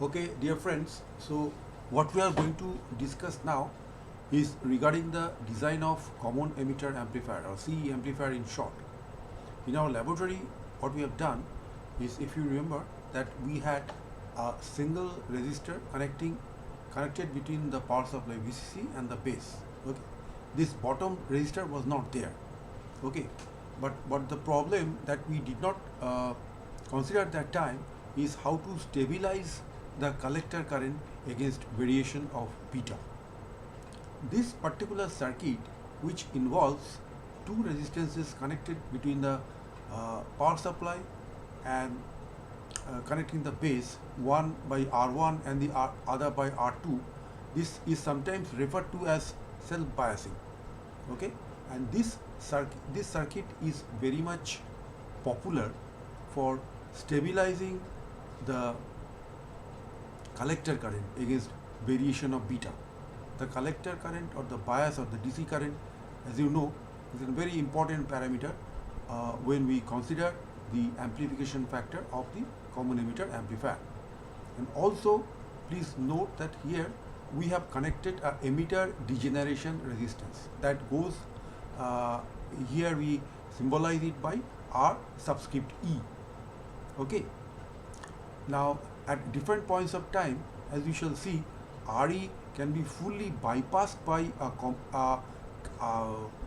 Okay, dear friends, so what we are going to discuss now is regarding the design of common emitter amplifier or CE amplifier in short. In our laboratory, what we have done is, if you remember, that we had a single resistor connected between the power supply VCC and the base. Okay, this bottom resistor was not there. Okay, but the problem that we did not consider at that time is how to stabilize the collector current against variation of beta. This particular circuit, which involves two resistances connected between the power supply and connecting the base, one by R1 and the other by R2, this is sometimes referred to as self-biasing. Okay, and this circuit is very much popular for stabilizing the collector current against variation of beta. The collector current or the bias or the DC current, as you know, is a very important parameter when we consider the amplification factor of the common emitter amplifier. And also, please note that here we have connected a emitter degeneration resistance that goes, here we symbolize it by R subscript E. Okay. Now, at different points of time, as we shall see, RE can be fully bypassed by a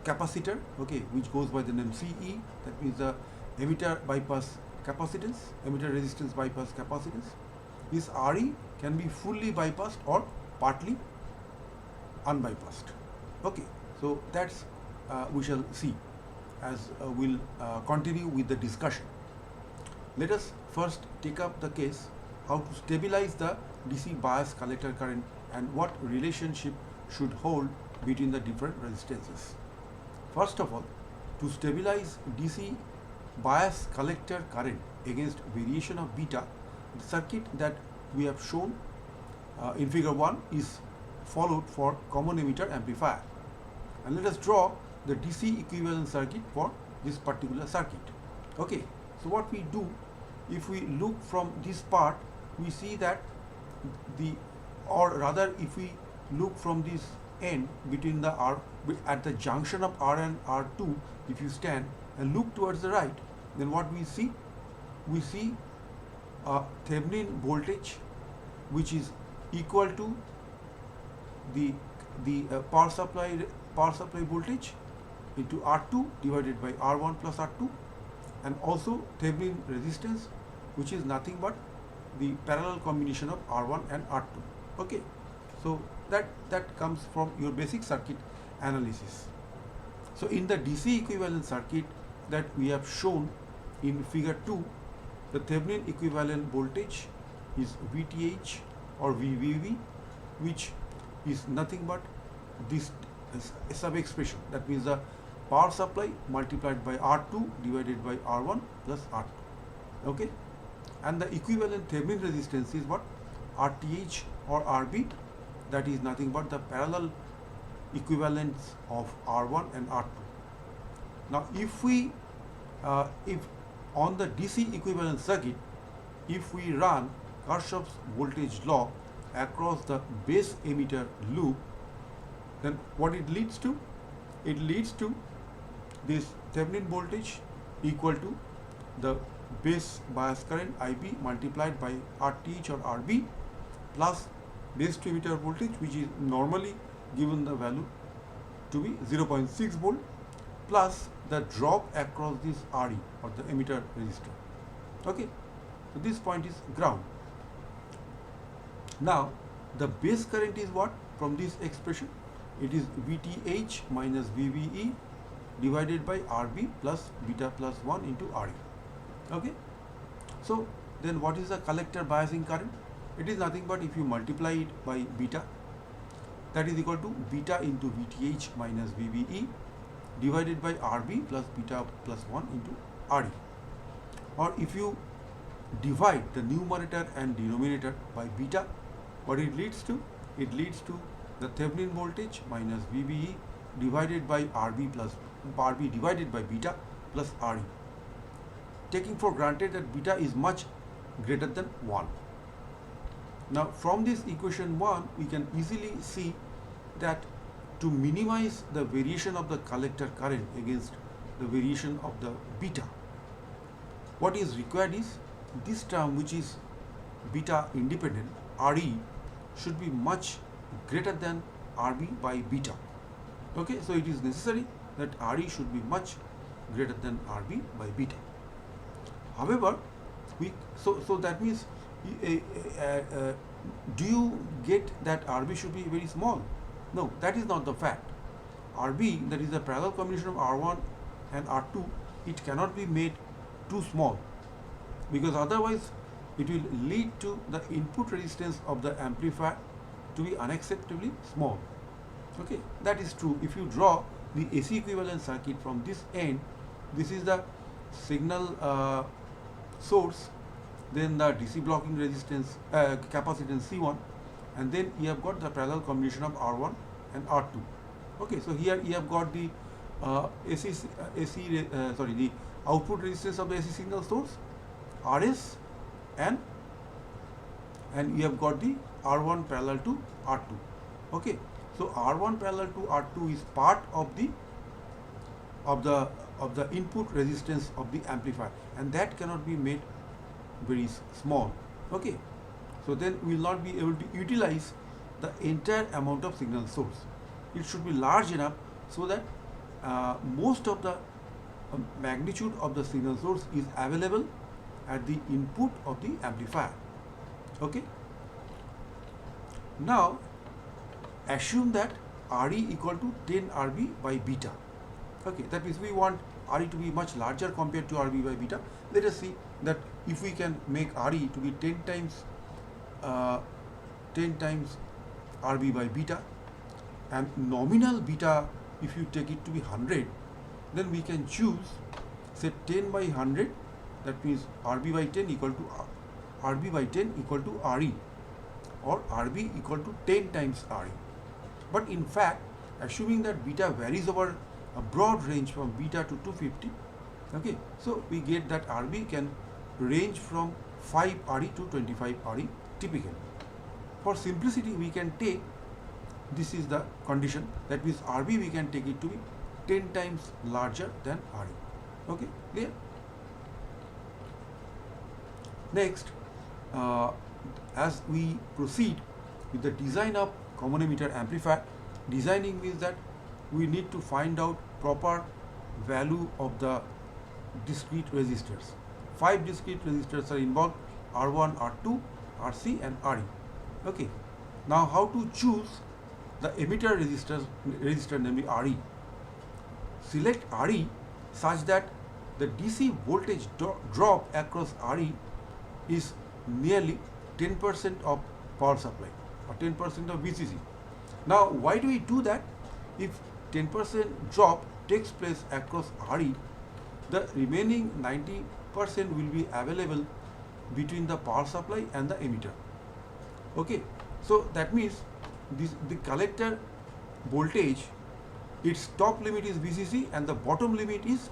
capacitor, okay, which goes by the name CE. That means the emitter bypass capacitance, emitter resistance bypass capacitance. This RE can be fully bypassed or partly unbypassed. Okay, so that's we shall see as we'll continue with the discussion. Let us first take up the case how to stabilize the DC bias collector current and what relationship should hold between the different resistances. First of all, to stabilize DC bias collector current against variation of beta, the circuit that we have shown in figure 1 is followed for common emitter amplifier. And let us draw the DC equivalent circuit for this particular circuit. Okay, so what we do, if we look from this part, we see that if we look from this end between the R, at the junction of R and R2, if you stand and look towards the right, then what we see? We see a Thevenin voltage which is equal to the power supply voltage into R2 divided by R1 plus R2, and also Thevenin resistance, which is nothing but the parallel combination of R1 and R2. Okay, so that comes from your basic circuit analysis. So in the DC equivalent circuit that we have shown in figure 2, the Thevenin equivalent voltage is VTH or VVV, which is nothing but this sub expression. That means the power supply multiplied by R2 divided by R1 plus R2. Okay, and the equivalent Thevenin resistance is what? RTH or RB, that is nothing but the parallel equivalence of R1 and R2. Now, if on the DC equivalent circuit, if we run Kirchhoff's voltage law across the base emitter loop, then what it leads to? It leads to this Thevenin voltage equal to the base bias current IB multiplied by RTH or RB plus base to emitter voltage, which is normally given the value to be 0.6 volt, plus the drop across this RE or the emitter resistor. Okay, so this point is ground. Now the base current is what? From this expression, it is VTH minus VVE divided by RB plus beta plus 1 into RE. Okay, so then what is the collector biasing current? It is nothing but if you multiply it by beta, that is equal to beta into VTH minus VVE divided by RB plus beta plus 1 into RE. Or if you divide the numerator and denominator by beta, what it leads to? It leads to the Thevenin voltage minus VVE divided by RB divided by beta plus RE, taking for granted that beta is much greater than 1. Now from this equation 1 we can easily see that to minimize the variation of the collector current against the variation of the beta, what is required is this term, which is beta independent, RE, should be much greater than RB by beta. Okay, so it is necessary that RE should be much greater than RB by beta. However, so that means do you get that RB should be very small? No, that is not the fact. RB, that is the parallel combination of R1 and R2, it cannot be made too small, because otherwise it will lead to the input resistance of the amplifier to be unacceptably small. Okay, that is true. If you draw the AC equivalent circuit from this end, this is the signal source, then the DC blocking resistance capacitance C1, and then you have got the parallel combination of R1 and R2. Okay, so here you have got the the output resistance of the AC signal source, RS, and you have got the R1 parallel to R2. Okay, so R1 parallel to R2 is part of the input resistance of the amplifier, and that cannot be made very small. Okay, so then we will not be able to utilize the entire amount of signal source. It should be large enough so that most of the magnitude of the signal source is available at the input of the amplifier. Okay, now assume that RE equal to 10 RB by beta. Okay, that means we want RE to be much larger compared to RB by beta. Let us see that if we can make RE to be 10 times RB by beta, and nominal beta, if you take it to be 100, then we can choose, say, 10 by 100, that means RB by 10 equal to RB by 10 equal to RE, or RB equal to 10 times RE. But in fact, assuming that beta varies over a broad range from beta to 250, okay, so we get that RB can range from 5 RE to 25 RE typically. For simplicity, we can take, this is the condition, that means RB we can take it to be 10 times larger than RE. Okay, clear? Next, as we proceed with the design of common emitter amplifier, designing means that we need to find out proper value of the discrete resistors. 5 discrete resistors are involved: R1, R2, RC and RE. Okay, now how to choose the emitter resistor, namely RE? Select RE such that the DC voltage drop across RE is nearly 10% of power supply, or 10% of VCC. Now, why do we do that? If 10% drop takes place across RE, the remaining 90% will be available between the power supply and the emitter. Okay, so that means the collector voltage, its top limit is VCC and the bottom limit is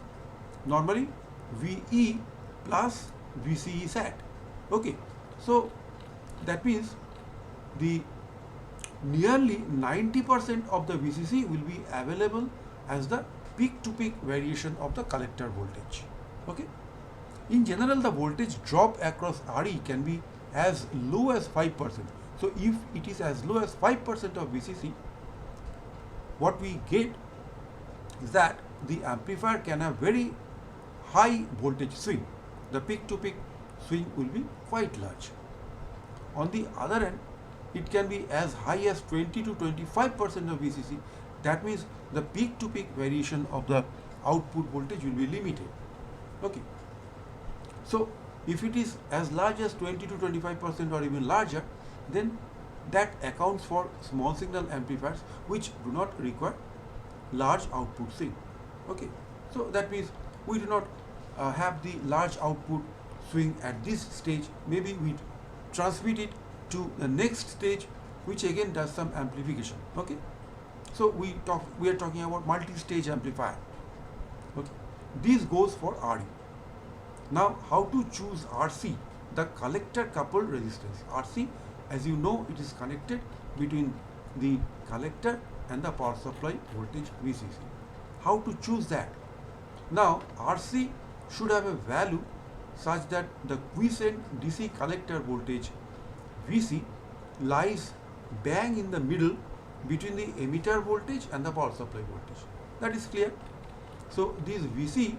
normally VE plus VCE sat. Okay, so that means the nearly 90% of the VCC will be available as the peak to peak variation of the collector voltage. Okay, in general the voltage drop across RE can be as low as 5%. So if it is as low as 5% of VCC, what we get is that the amplifier can have very high voltage swing. The peak to peak swing will be quite large. On the other hand, it can be as high as 20 to 25% of VCC. That means the peak to peak variation of the output voltage will be limited. Okay, so if it is as large as 20 to 25% or even larger, then that accounts for small signal amplifiers which do not require large output swing. Okay, so that means we do not have the large output swing at this stage. Maybe we transmit it to the next stage, which again does some amplification. Okay, so we are talking about multi-stage amplifier. Okay, this goes for RE. Now, how to choose RC, the collector coupled resistance? RC as you know, it is connected between the collector and the power supply voltage VCC. How to choose that? Now, RC should have a value such that the quiescent DC collector voltage VC lies bang in the middle between the emitter voltage and the power supply voltage. That is clear. So this VC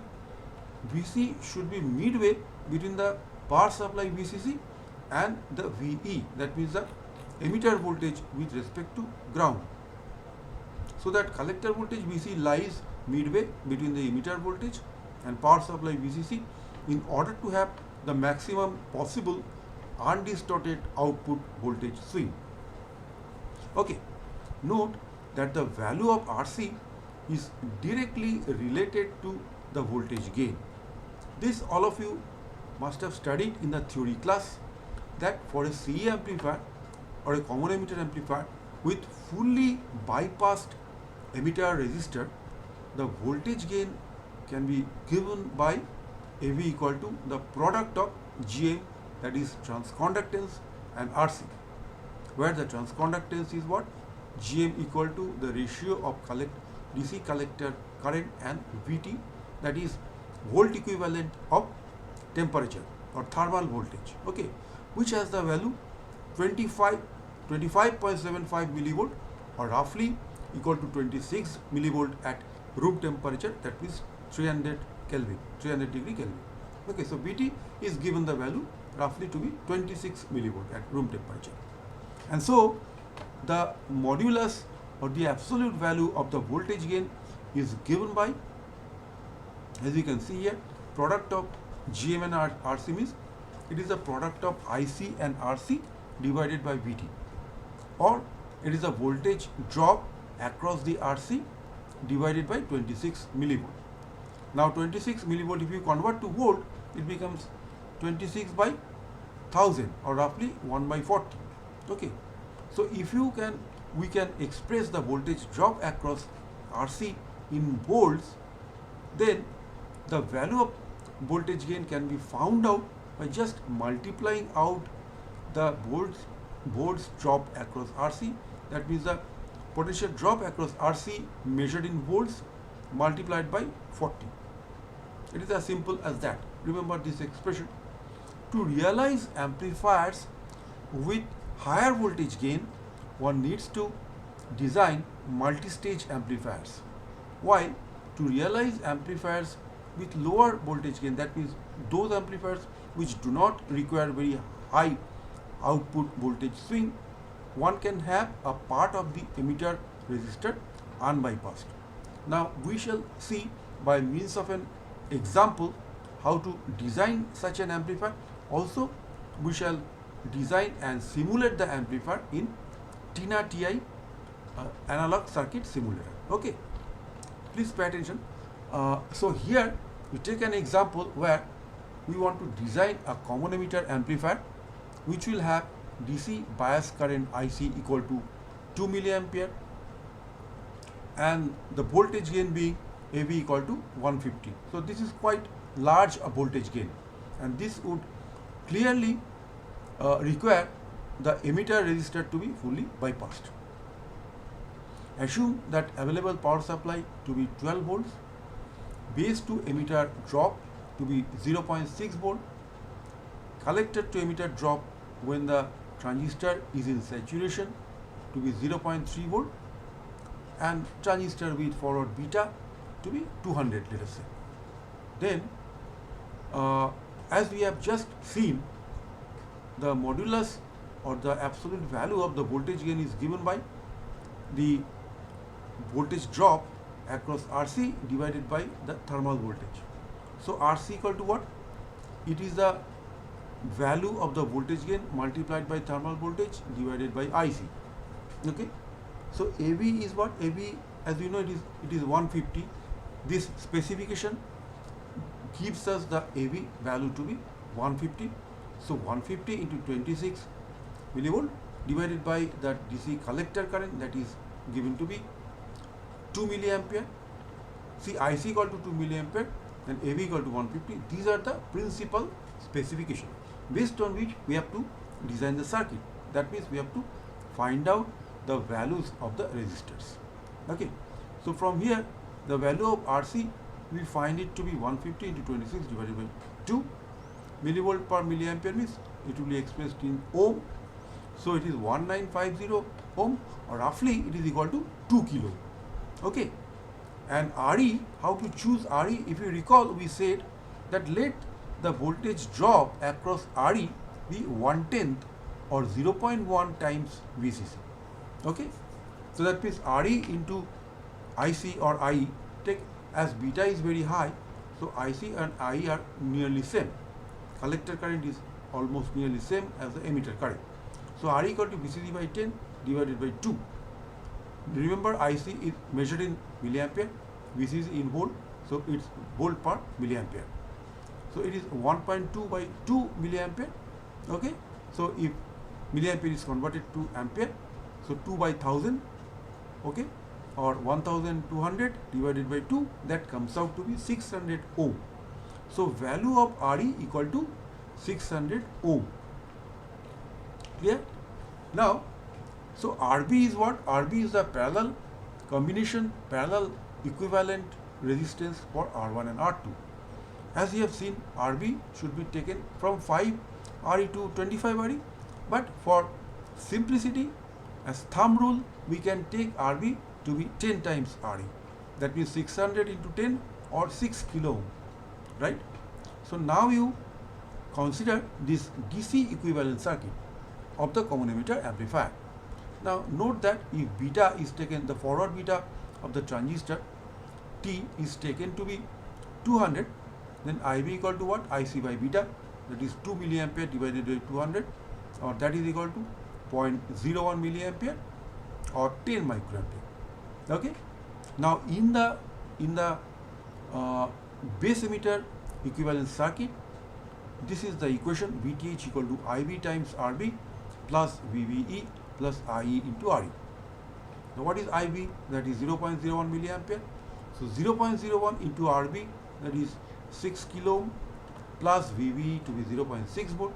should be midway between the power supply VCC and the VE, that means the emitter voltage with respect to ground. So that collector voltage VC lies midway between the emitter voltage and power supply VCC in order to have the maximum possible undistorted output voltage swing. Okay, note that the value of RC is directly related to the voltage gain. This all of you must have studied in the theory class, that for a CE amplifier or a common emitter amplifier with fully bypassed emitter resistor, the voltage gain can be given by AV equal to the product of GM, that is transconductance, and RC, where the transconductance is what? GM equal to the ratio of DC collector current and VT, that is volt equivalent of temperature or thermal voltage, okay, which has the value 25.75 millivolt, or roughly equal to 26 millivolt at room temperature, that means 300 degree Kelvin. Okay, so VT is given the value roughly to be 26 millivolt at room temperature. And so the modulus or the absolute value of the voltage gain is given by, as you can see here, product of GM and RC means it is the product of IC and RC divided by VT, or it is a voltage drop across the RC divided by 26 millivolt. Now 26 millivolt, if you convert to volt, it becomes 26 by 1000, or roughly 1 by 40. Okay, so if you can, we can express the voltage drop across RC in volts, then the value of voltage gain can be found out by just multiplying out the volts drop across RC, that means the potential drop across RC measured in volts multiplied by 40. It is as simple as that. Remember this expression. To realize amplifiers with higher voltage gain, one needs to design multi-stage amplifiers, while to realize amplifiers with lower voltage gain, that means those amplifiers which do not require very high output voltage swing, one can have a part of the emitter resistor unbypassed. Now we shall see by means of an example how to design such an amplifier. Also we shall design and simulate the amplifier in TINA TI analog circuit simulator. Okay, please pay attention. So here we take an example where we want to design a common emitter amplifier which will have DC bias current IC equal to 2 milliampere and the voltage gain being AV equal to 150. So this is quite large a voltage gain, and this would clearly require the emitter resistor to be fully bypassed. Assume that available power supply to be 12 volts, base to emitter drop to be 0.6 volt, collector to emitter drop when the transistor is in saturation to be 0.3 volt, and transistor with forward beta to be 200, let us say. Then as we have just seen, the modulus or the absolute value of the voltage gain is given by the voltage drop across RC divided by the thermal voltage. So RC equal to what? It is the value of the voltage gain multiplied by thermal voltage divided by IC. Okay, so AV is what? AV, as you know, it is 150. This specification gives us the AV value to be 150. So 150 into 26 millivolt divided by the DC collector current, that is given to be 2 milliampere. See, IC equal to 2 milliampere and AV equal to 150. These are the principal specification based on which we have to design the circuit. That means we have to find out the values of the resistors. Okay. So from here, the value of RC, we find it to be 150 into 26 divided by 2 millivolt per milliampere, means it will be expressed in ohm. So it is 1950 ohm, or roughly it is equal to 2 kilo. Okay. And RE, how to choose RE? If you recall, we said that let the voltage drop across RE be 1/10 or 0.1 times VCC. Okay. So that means RE into IC or IE, take as beta is very high, so IC and IE are nearly same. Collector current is almost nearly same as the emitter current. So RE equal to VCC by 10 divided by 2. Remember, IC is measured in milliampere, VCC in volt, so it's volt per milliampere. So it is 1.2 by 2 milliampere. Okay. So if milliampere is converted to ampere, so 2 by 1000, okay, or 1200 divided by 2, that comes out to be 600 ohm. So value of RE equal to 600 ohm. Clear? Now, so RB is what? RB is the parallel combination, parallel equivalent resistance for R1 and R2. As you have seen, RB should be taken from 5 RE to 25 RE, but for simplicity, as thumb rule, we can take RB to be 10 times RE. That means 600 into 10 or 6 kilo ohm, right? So now you consider this DC equivalent circuit of the common emitter amplifier. Now note that if beta is taken, the forward beta of the transistor T is taken to be 200, then IB equal to what? IC by beta, that is 2 milliampere divided by 200, or that is equal to 0.01 milliampere or 10 microampere. Okay. Now in the base emitter equivalent circuit, this is the equation VTH equal to IB times RB plus VBE plus IE into RE. Now what is IB? That is 0.01 milliampere. So 0.01 into RB, that is 6 kilo ohm, plus VBE to be 0.6 volt,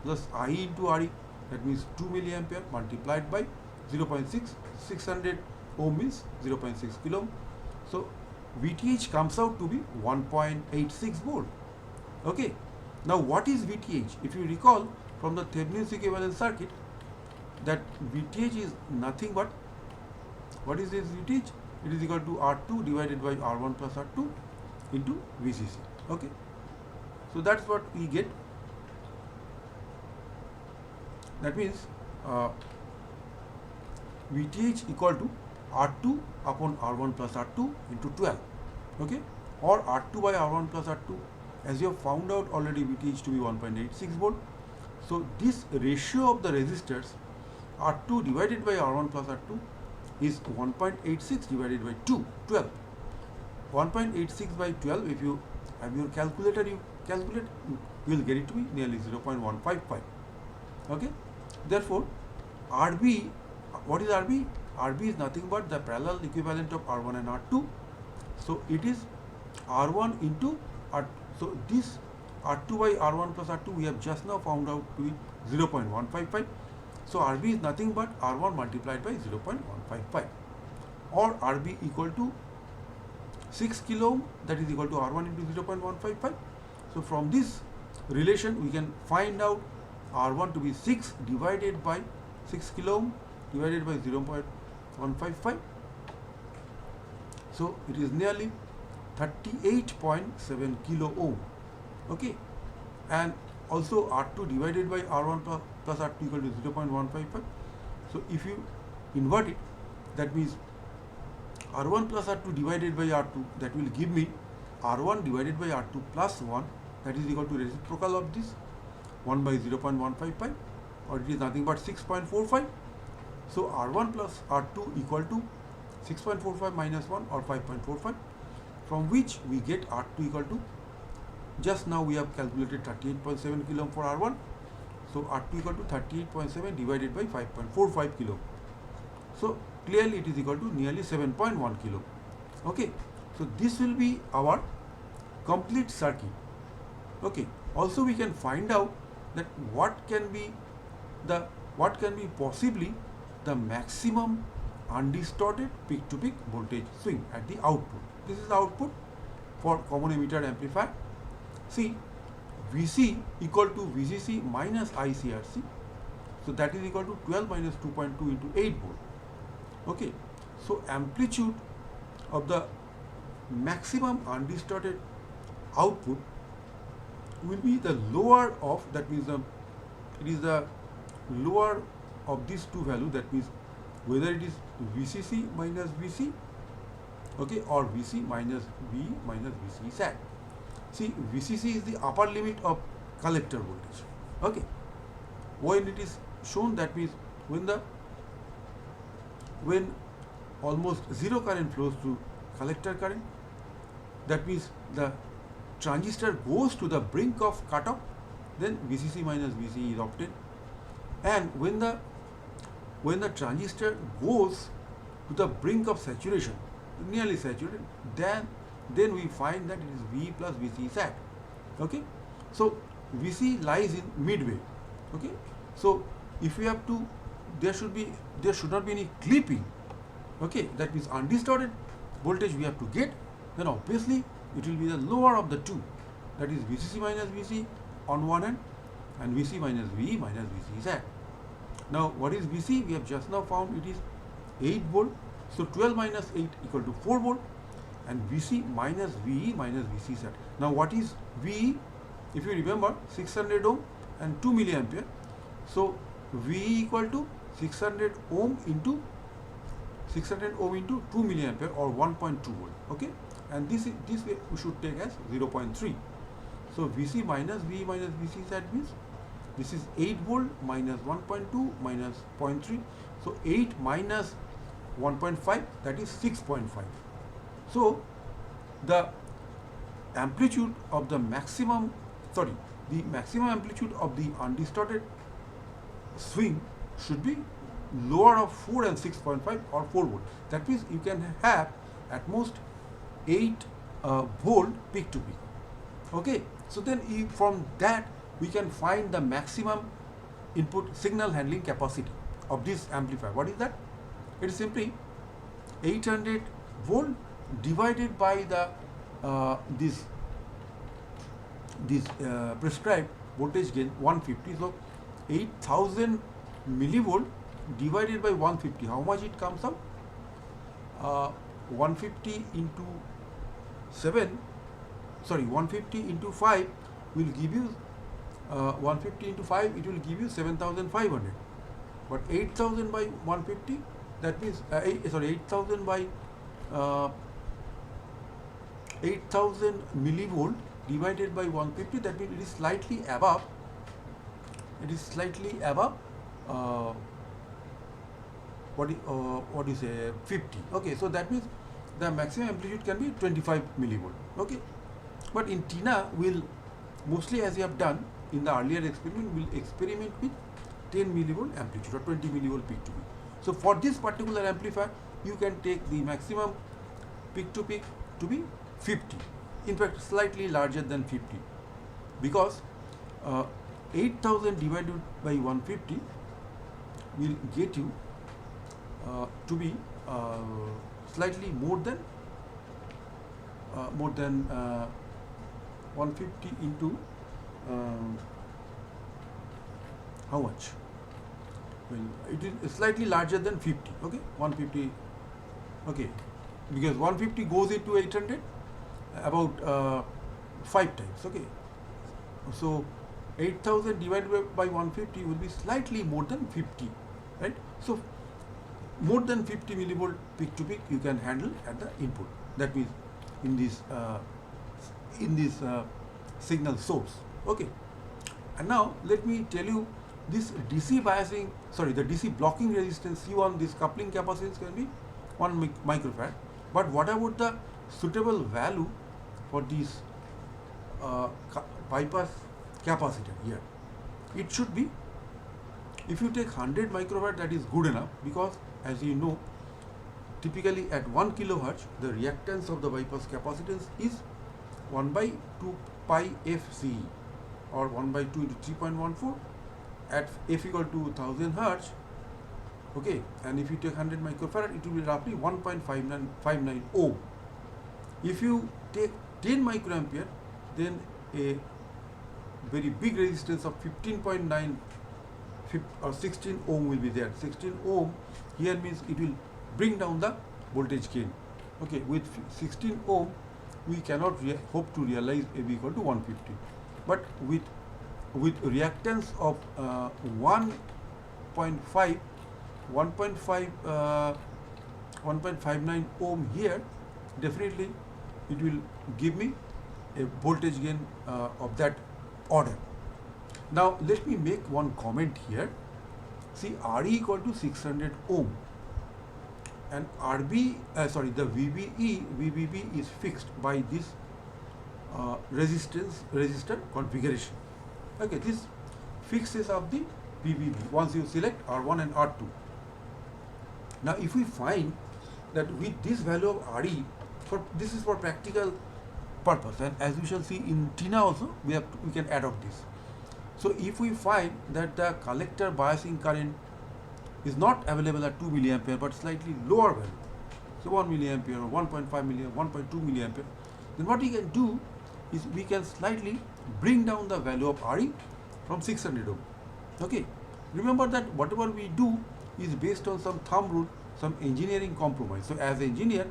plus IE into RE, that means 2 milliampere multiplied by 0.6, 600 ohm means 0.6 kilo ohm. So VTH comes out to be 1.86 volt. Okay. Now what is VTH? If you recall from the Thevenin's equivalent circuit, that VTH is nothing but, what is this VTH? It is equal to R2 divided by R1 plus R2 into VCC. Okay. So that's what we get. That means VTH equal to R2 upon R1 plus R2 into 12. Okay. Or R2 by R1 plus R2. As you have found out already, VTH to be 1.86 volt. So this ratio of the resistors R2 divided by R1 plus R2 is 1.86 divided by 12. 1.86 by 12, if you have your calculator, you calculate, you will get it to be nearly 0.155. Okay. Therefore, RB, what is RB? RB is nothing but the parallel equivalent of R1 and R2. So it is R1 into R2. So this R2 by R1 plus R2 we have just now found out to be 0.155. So RB is nothing but R1 multiplied by 0.155, or RB equal to 6 kilo ohm, that is equal to R1 into 0.155. So from this relation we can find out R1 to be 6 divided by 6 kilo ohm divided by 0.155. So it is nearly 38.7 kilo ohm. Okay. And also R2 divided by R1 plus R2 equal to 0.155. So if you invert it, that means R1 plus R2 divided by R2, that will give me R1 divided by R2 plus 1, that is equal to reciprocal of this 1 by 0.155, or it is nothing but 6.45. So R1 plus R2 equal to 6.45 minus 1 or 5.45, from which we get R2 equal to, just now we have calculated 38.7 kilo ohm for R1. So R2 equal to 38.7 divided by 5.45 kilo. So clearly it is equal to nearly 7.1 kilo. Okay. So this will be our complete circuit. Okay. Also we can find out that what can be the what can be possibly the maximum undistorted peak-to-peak voltage swing at the output. This is the output for common emitter amplifier. See, Vc equal to Vcc minus ICRC. So that is equal to 12 minus 2.2 into 8 volt. Okay. So amplitude of the maximum undistorted output will be the lower of, that means it is the lower of these two values, that means whether it is Vcc minus Vc, okay, or Vc minus V minus Vc sat. See, Vcc is the upper limit of collector voltage. Okay. When it is shown, that means when almost zero current flows through collector current, that means the transistor goes to the brink of cutoff, then Vcc minus Vc is obtained. And when the transistor goes to the brink of saturation, nearly saturated, then we find that it is V plus Vc sat. Okay. So Vc lies in midway. Okay. So if we have to, there should not be any clipping. Okay. That means undistorted voltage we have to get, then obviously it will be the lower of the two, that is Vcc minus Vc on one hand and Vc minus V minus Vc sat. Now what is Vc? We have just now found it is 8 volt. So 12 minus 8 equal to 4 volt, and Vc minus VE minus Vc sat. Now what is VE? If you remember, 600 ohm and 2 milliampere. So VE equal to 600 ohm into 2 milliampere or 1.2 volt. Okay, and this way we should take as 0.3. So Vc minus VE minus Vc sat means this is 8 volt minus 1.2 minus 0.3. So 8 minus 1.5, that is 6.5. So the amplitude of the maximum amplitude of the undistorted swing should be lower of 4 and 6.5 or 4 volt. That means you can have at most 8 volt peak to peak. Okay. So then from that we can find the maximum input signal handling capacity of this amplifier. What is that? It is simply 800 volt divided by the this prescribed voltage gain 150. So 8000 millivolt divided by 150. How much it comes out? 150 into 150 into 5 will give you 150 into 5, it will give you 7500. But 8000 by 150, that means 8000 by 8000 millivolt divided by 150, that means it is slightly above. It is slightly above what is a 50. Okay, so that means the maximum amplitude can be 25 millivolt. Okay, but in TINA we'll mostly, as we have done in the earlier experiment, we'll experiment with 10 millivolt amplitude or 20 millivolt peak to peak. So for this particular amplifier, you can take the maximum peak to peak to be 50. In fact, slightly larger than 50, because 8000 divided by 150 will get you to be slightly more than 150 into how much? Well, it is slightly larger than 50. Okay, 150. Okay, because 150 goes into 800 about 5 times. Okay, so 8000 divided by 150 will be slightly more than 50, right? So more than 50 millivolt peak to peak you can handle at the input. That means in this signal source. Okay, and now let me tell you this DC biasing, the DC blocking resistance C1, this coupling capacitance can be 1 microfarad. But what about the suitable value for this bypass capacitor here? It should be, if you take 100 microfarad, that is good enough, because as you know, typically at 1 kilohertz the reactance of the bypass capacitance is 1 by 2 pi FCE or 1 by 2 into 3.14, at F equal to 1000 hertz, okay, and if you take 100 microfarad, it will be roughly 1.59 ohm. If you take 10 microampere, then a very big resistance of 15.9 or 16 ohm will be there. 16 ohm here means it will bring down the voltage gain. Okay, with 16 ohm we cannot hope to realize AB equal to 150, but with reactance of 1.59 ohm here, definitely it will give me a voltage gain of that order. Now let me make one comment here. See, RE equal to 600 ohm, and the VBB is fixed by this resistor configuration. Okay, this fixes of the VBB once you select R1 and R2. Now if we find that with this value of RE, this is for practical purpose, and as we shall see in TINA also, we can add up this. So if we find that the collector biasing current is not available at 2 milliampere but slightly lower value, so 1 milliampere or 1.5 milliampere, 1.2 milliampere, then what we can do is we can slightly bring down the value of RE from 600 ohm. Okay, remember that whatever we do is based on some thumb rule, some engineering compromise. So as an engineer,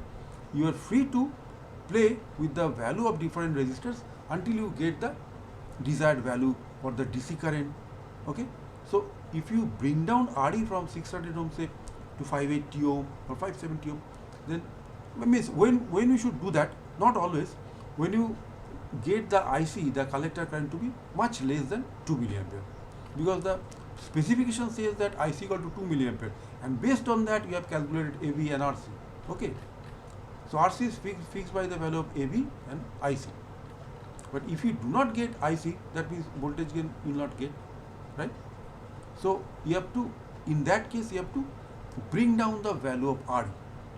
you are free to play with the value of different resistors until you get the desired value for the DC current. Okay, so if you bring down RE from 600 ohm say to 580 ohm or 570 ohm, then means when you should do that, not always, when you get the IC, the collector current, to be much less than 2 milliampere, because the specification says that IC equal to 2 milliampere, and based on that you have calculated AV and RC. Okay, so RC is fixed by the value of AV and IC. But if you do not get IC, that means voltage gain you will not get, right? So you have to, in that case, you have to bring down the value of RE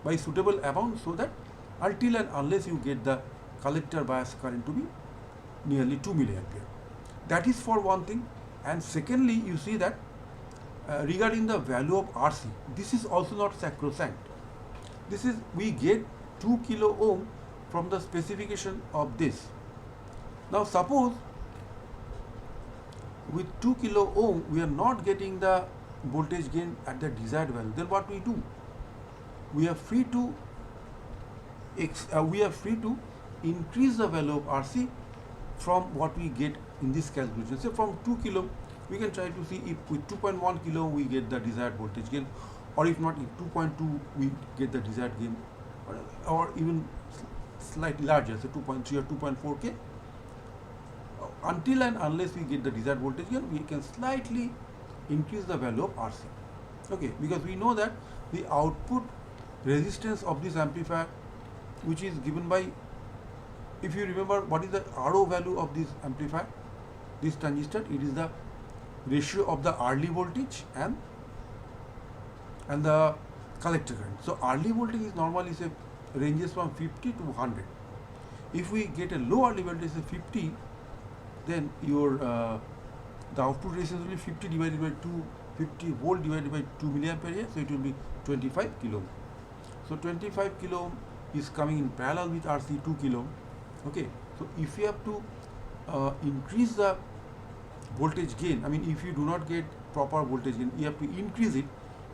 by suitable amount, so that until and unless you get the collector bias current to be nearly 2 milliampere. That is for one thing. And secondly, you see that regarding the value of RC, this is also not sacrosanct. This is, we get 2 kilo ohm from the specification of this. Now suppose with 2 kilo ohm we are not getting the voltage gain at the desired value, then what we do? We are free to increase the value of RC from what we get in this calculation. So from 2 kilo we can try to see if with 2.1 kilo we get the desired voltage gain, or if not, if 2.2 we get the desired gain, or even slightly larger, so 2.3 or 2.4 K. Until and unless we get the desired voltage gain, we can slightly increase the value of RC. Okay, because we know that the output resistance of this amplifier, which is given by, if you remember what is the RO value of this amplifier, this transistor, it is the ratio of the early voltage and the collector current. So early voltage is normally say ranges from 50 to 100. If we get a low early voltage, say 50, then your the output resistance will be 50 divided by 50 volt divided by 2 milliampere here, so it will be 25 kilo ohm. So 25 kilo ohm is coming in parallel with RC 2 kilo ohm. Okay, so if you have to increase the voltage gain, I mean if you do not get proper voltage gain, you have to increase it,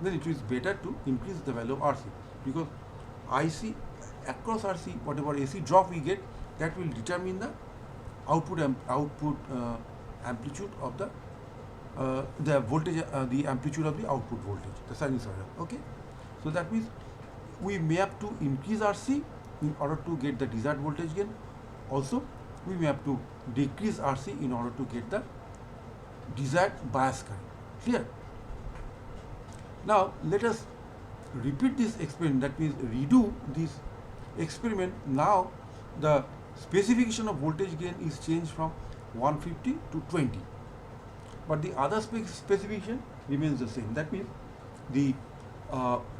then it is better to increase the value of RC, because IC across RC, whatever AC drop we get, that will determine the output amplitude of the voltage, the amplitude of the output voltage, the sinusoidal. Okay, so that means we may have to increase RC in order to get the desired voltage gain. Also, we may have to decrease RC in order to get the desired bias current. Clear? Now let us repeat this experiment, that means redo this experiment. Now the specification of voltage gain is changed from 150 to 20, but the other specification remains the same. That means the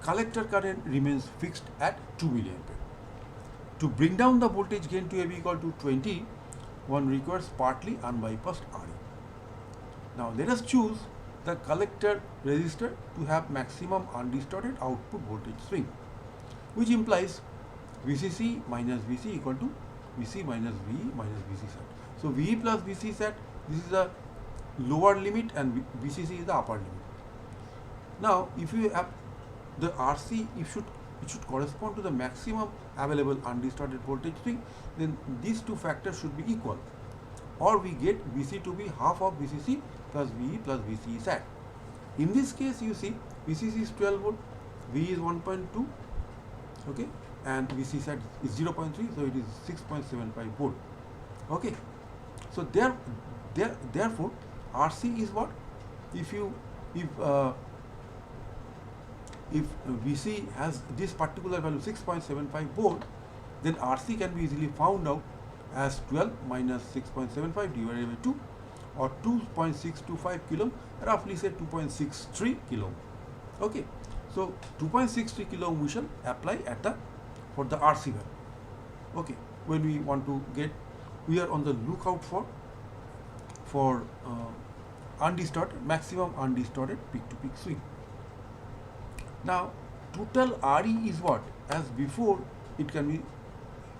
collector current remains fixed at 2 milliampere. To bring down the voltage gain to AB equal to 20, one requires partly unbypassed RE. Now let us choose the collector resistor to have maximum undistorted output voltage swing, which implies VCC minus VC equal to VC minus VE minus VC set. So VE plus VC set, this is the lower limit and VCC is the upper limit. Now, if you have the RC, it should correspond to the maximum available undistorted voltage swing, then these two factors should be equal, or we get VC to be half of VCC plus VE plus VCE sat. In this case, you see VCC is 12 volt, VE is 1.2, okay, and VC sat is 0.3, so it is 6.75 volt. Okay, so therefore RC is what? If VC has this particular value 6.75 volt, then RC can be easily found out as 12 minus 6.75 divided by 2, or 2.625 kilo, roughly say 2.63 kilo. Okay, so 2.63 kilo we shall apply at the for the RC value. Okay, when we want to get, we are on the lookout for undistorted, maximum undistorted peak to peak swing. Now total RE is what? As before, it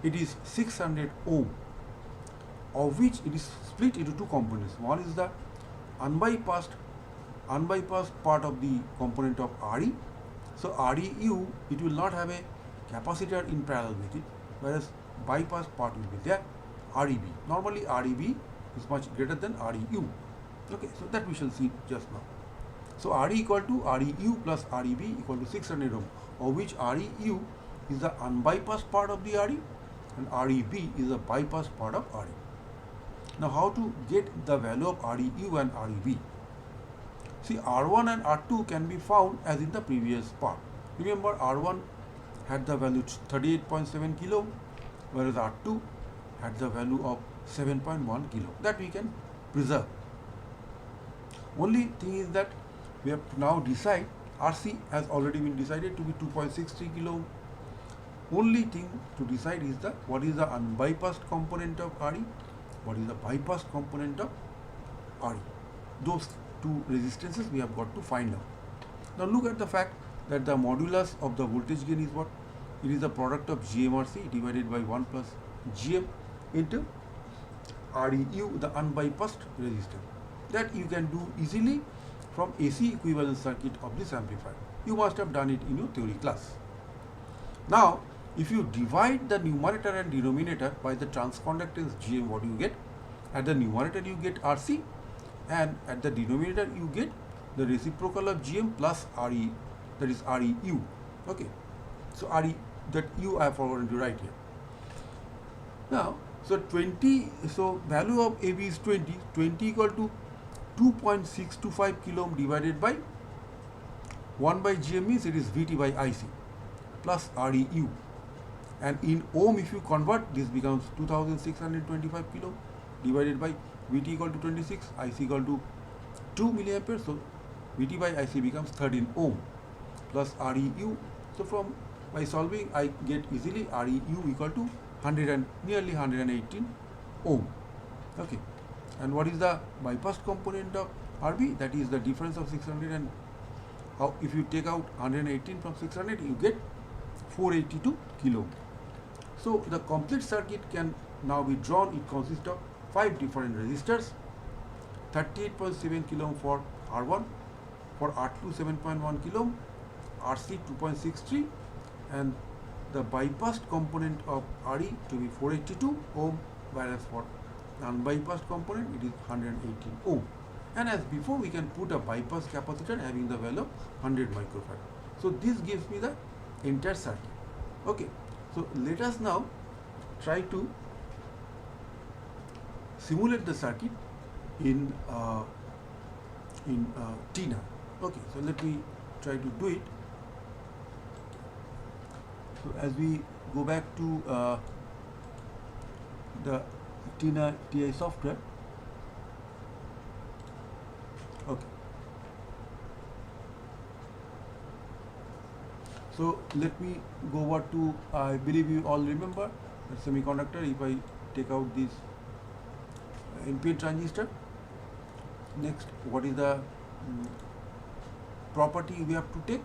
is 600 ohm, of which it is split into two components. One is the unbypassed part of the component of RE. So REU, it will not have a capacitor in parallel with it, whereas bypassed part will be there, REB. Normally REB is much greater than REU. Okay, so that we shall see just now. So RE equal to REU plus REB equal to 600 ohm, of which REU is the unbypassed part of the RE and REB is the bypassed part of RE. Now how to get the value of REU and REB? See, R1 and R2 can be found as in the previous part. Remember, R1 had the value 38.7 kilo, whereas R2 had the value of 7.1 kilo. That we can preserve. Only thing is that we have to now decide, RC has already been decided to be 2.63 kilo. Only thing to decide is what is the unbypassed component of RE, what is the bypassed component of RE. Those two resistances we have got to find out. Now look at the fact that the modulus of the voltage gain is what? It is the product of GMRC divided by 1 plus GM into REU, the unbypassed resistance. That you can do easily from AC equivalent circuit of this amplifier. You must have done it in your theory class. Now, if you divide the numerator and denominator by the transconductance GM, what you get? At the numerator you get RC, and at the denominator you get the reciprocal of GM plus RE, that is REU. Okay, so RE, that U I have forgotten to write here. Now, so value of AB is 20 equal to 2.625 kilo ohm divided by 1 by GM means it is VT by IC plus REU, and in ohm if you convert, this becomes 2625 kilo divided by VT equal to 26, IC equal to 2 milliampere, so VT by IC becomes 13 ohm plus REU. So by solving I get easily REU equal to nearly 118 ohm. Okay, and what is the bypassed component of RB? That is the difference of 600, and how if you take out 118 from 600 you get 482 kilo ohm. So the complete circuit can now be drawn. It consists of 5 different resistors, 38.7 kilo ohm for R1, for R2 7.1 kilo ohm, RC 2.63, and the bypassed component of RE to be 482 ohm, whereas for unbypassed component it is 118 ohm. And as before, we can put a bypass capacitor having the value of 100 microfarad. So this gives me the entire circuit. Okay, so let us now try to simulate the circuit in TINA. Okay, so let me try to do it. So as we go back to the TINA TI software. Okay. So let me go over to, I believe you all remember the semiconductor. If I take out this NPN transistor, next what is the property we have to take.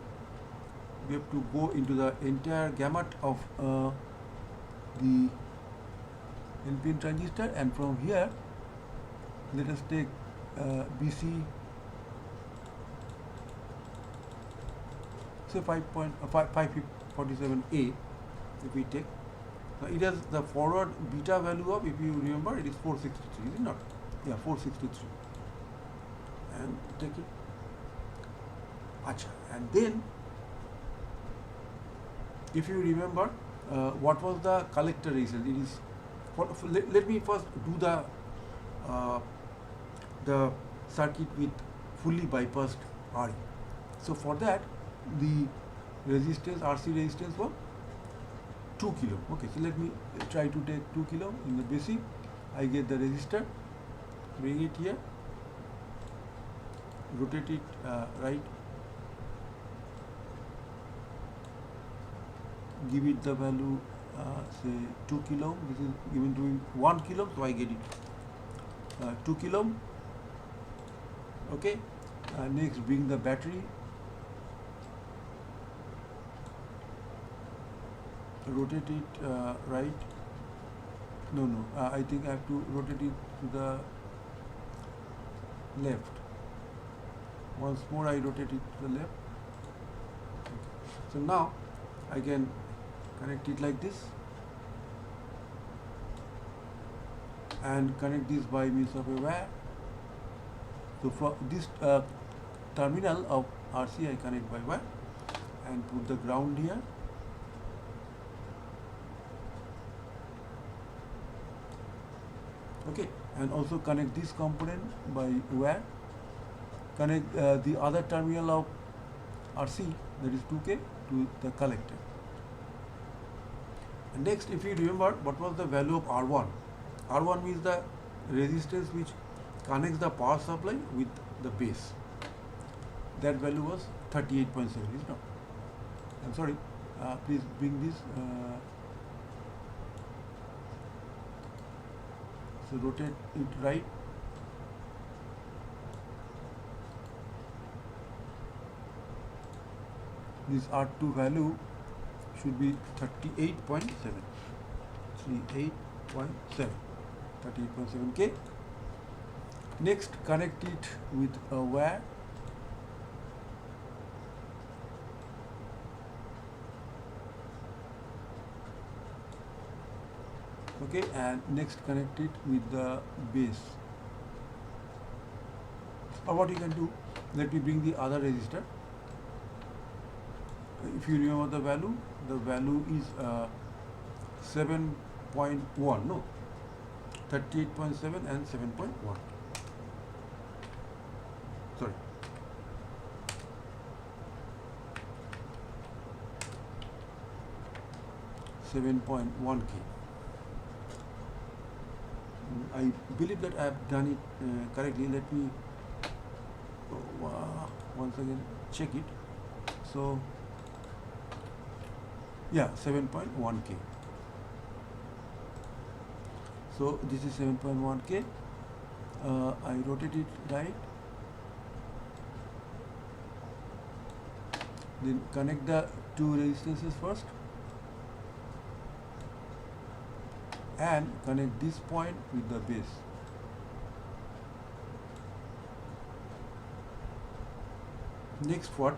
We have to go into the entire gamut of the NPN transistor, and from here let us take BC, say 5.547A. If we take, now it has the forward beta value of, if you remember, it is 463, is it not? Yeah, 463. And take it. Acha. And then, if you remember, what was the collector resistance? It is. Let me first do the circuit with fully bypassed RE. So for that, the resistance, RC resistance was 2 kilo. Okay, so let me try to take 2 kilo in the basic. I get the resistor, bring it here, rotate it right, give it the value say 2 kilo. This is given to me 1 kilo, so I get it 2 kilo. Okay, next bring the battery, rotate it right. No, I think I have to rotate it to the left. Once more I rotate it to the left. Okay. So now I can connect it like this and connect this by means of a wire. So for this terminal of RC I connect by wire and put the ground here. Okay, and also connect this component by wire, connect the other terminal of RC, that is 2K, to the collector. And next, if you remember, what was the value of R1? R1 means the resistance which connects the power supply with the base. That value was 38.7, is not? I'm sorry, please bring this. So rotate it right. This R2 value should be 38.7. 38.7K. Next, connect it with a wire. Okay, and next connect it with the base. Or what you can do, let me bring the other resistor. If you remember the value is 7.1, no, 38.7 and 7.1. Sorry. $7.1K. I believe that I have done it correctly. Let me once again check it. So yeah, 7.1K. So this is 7.1K. I rotate it right. Then connect the two resistances first. And connect this point with the base. Next, what?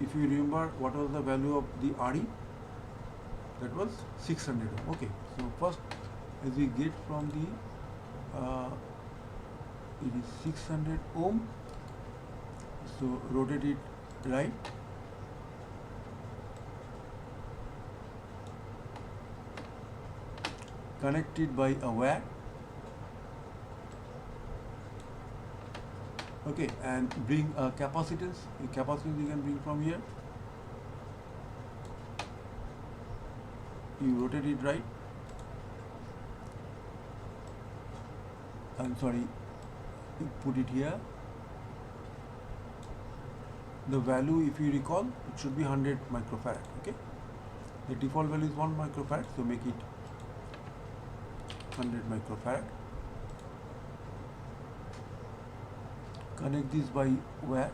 If you remember, what was the value of the RE? That was 600 ohm. Okay. So first, as we get from the, it is 600 ohm. So rotate it right. Connected by a wire. Okay, and bring a capacitance. A capacitance you can bring from here. You rotate it right. I'm sorry, you put it here. The value, if you recall, it should be 100 microfarad. Okay, the default value is 1 microfarad, so make it 100 microfarad. connect this by wire,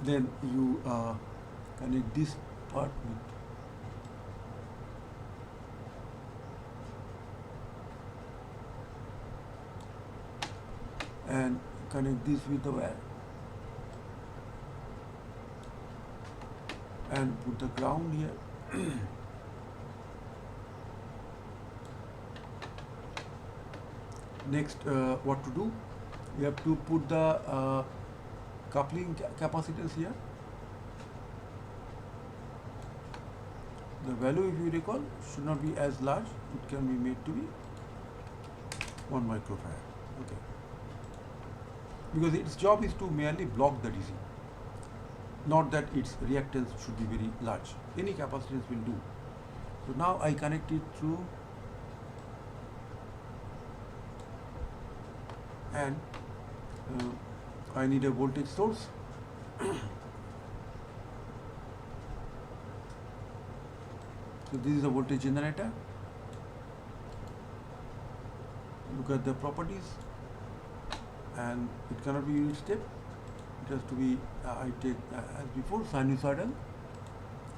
then you connect this part with and connect this with the wire and put the ground here. Next, what to do? We have to put the coupling capacitance here. The value, if you recall, should not be as large. It can be made to be 1 microfarad. Okay. Because its job is to merely block the DC. Not that its reactance should be very large. Any capacitance will do. So now I connect it through and I need a voltage source. So this is a voltage generator. Look at the properties, and it cannot be unit step. It has to be I take as before sinusoidal.